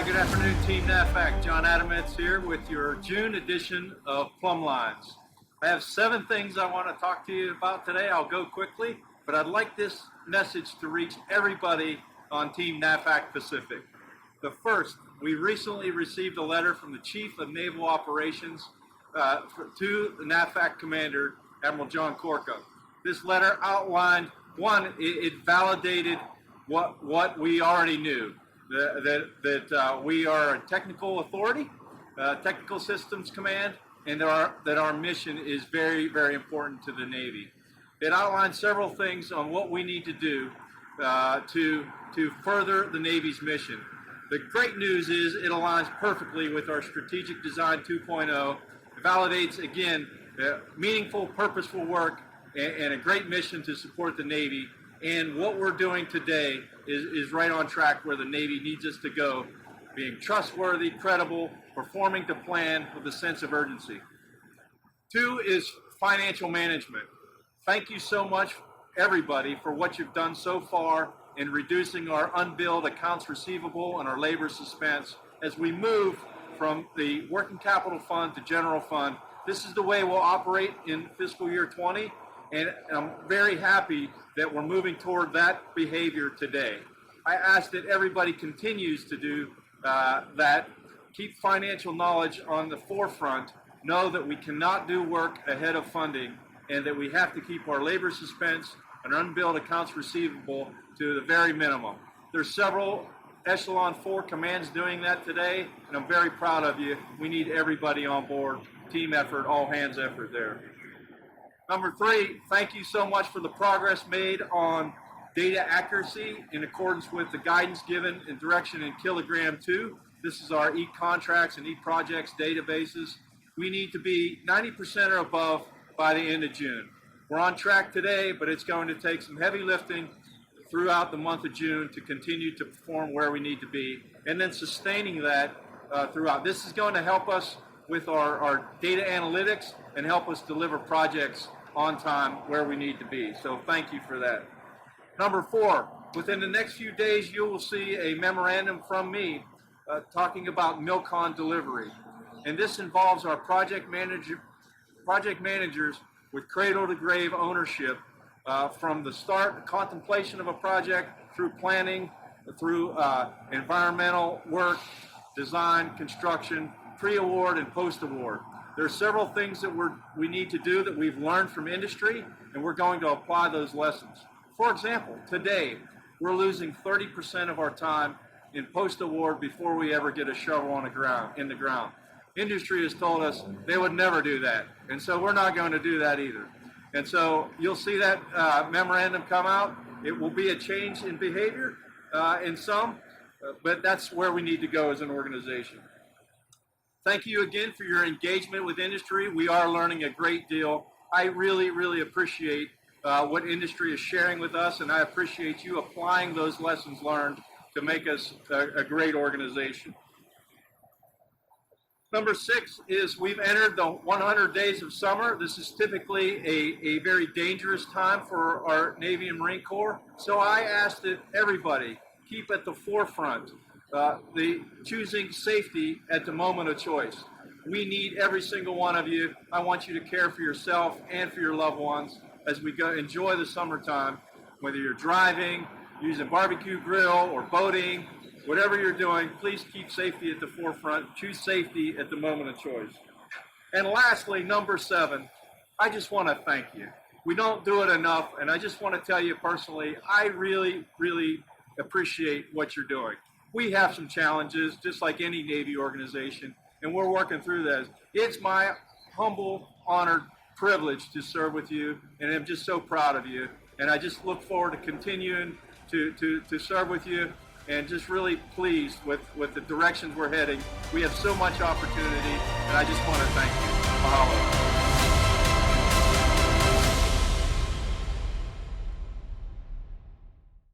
Good afternoon, Team NAVFAC. John Adamets here with your June edition of Plumb Lines. I have 7 things I want to talk to you about today. I'll go quickly, but I'd like this message to reach everybody on Team NAVFAC Pacific. The first, we recently received a letter from the Chief of Naval Operations to the NAVFAC Commander, Admiral John Corco. This letter outlined, one, it validated what we already knew. That we are a technical authority, technical systems command, and that our mission is very, very important to the Navy. It outlines several things on what we need to do to further the Navy's mission. The great news is it aligns perfectly with our Strategic Design 2.0. It validates, again, meaningful, purposeful work and a great mission to support the Navy. And what we're doing today is right on track where the Navy needs us to go, being trustworthy, credible, performing to plan with a sense of urgency. 2 is financial management. Thank you so much, everybody, for what you've done so far in reducing our unbilled accounts receivable and our labor suspense as we move from the working capital fund to general fund. This is the way we'll operate in fiscal year 20. And I'm very happy that we're moving toward that behavior today. I ask that everybody continues to do that, keep financial knowledge on the forefront, know that we cannot do work ahead of funding, and that we have to keep our labor suspense and unbilled accounts receivable to the very minimum. There's several Echelon 4 commands doing that today, and I'm very proud of you. We need everybody on board, team effort, all hands effort there. Number 3, thank you so much for the progress made on data accuracy in accordance with the guidance given and direction in Kilogram 2. This is our e-contracts and e-projects databases. We need to be 90% or above by the end of June. We're on track today, but it's going to take some heavy lifting throughout the month of June to continue to perform where we need to be, and then sustaining that throughout. This is going to help us with our data analytics and help us deliver projects on time where we need to be. So thank you for that. Number 4, within the next few days you will see a memorandum from me talking about MILCON delivery. And this involves our project managers with cradle to grave ownership from the start, the contemplation of a project, through planning, through environmental work, design, construction, pre-award and post-award. There are several things that we need to do that we've learned from industry, and we're going to apply those lessons. For example, today, we're losing 30% of our time in post-award before we ever get a shovel in the ground. Industry has told us they would never do that, and so we're not going to do that either. And so you'll see that memorandum come out. It will be a change in behavior in some, but that's where we need to go as an organization. Thank you again for your engagement with industry. We are learning a great deal. I really, really appreciate what industry is sharing with us, and I appreciate you applying those lessons learned to make us a great organization. Number 6 is we've entered the 100 days of summer. This is typically a very dangerous time for our Navy and Marine Corps. So I ask that everybody keep at the forefront the choosing safety at the moment of choice. We need every single one of you. I want you to care for yourself and for your loved ones as we go enjoy the summertime, whether you're driving, using a barbecue grill, or boating, whatever you're doing. Please keep safety at the forefront. Choose safety at the moment of choice. And lastly, number 7, I just want to thank you. We don't do it enough, and I just want to tell you personally, I really, really appreciate what you're doing. We have some challenges, just like any Navy organization, and we're working through those. It's my humble, honored privilege to serve with you, and I'm just so proud of you. And I just look forward to continuing to serve with you, and just really pleased with the directions we're heading. We have so much opportunity, and I just want to thank you. Mahalo.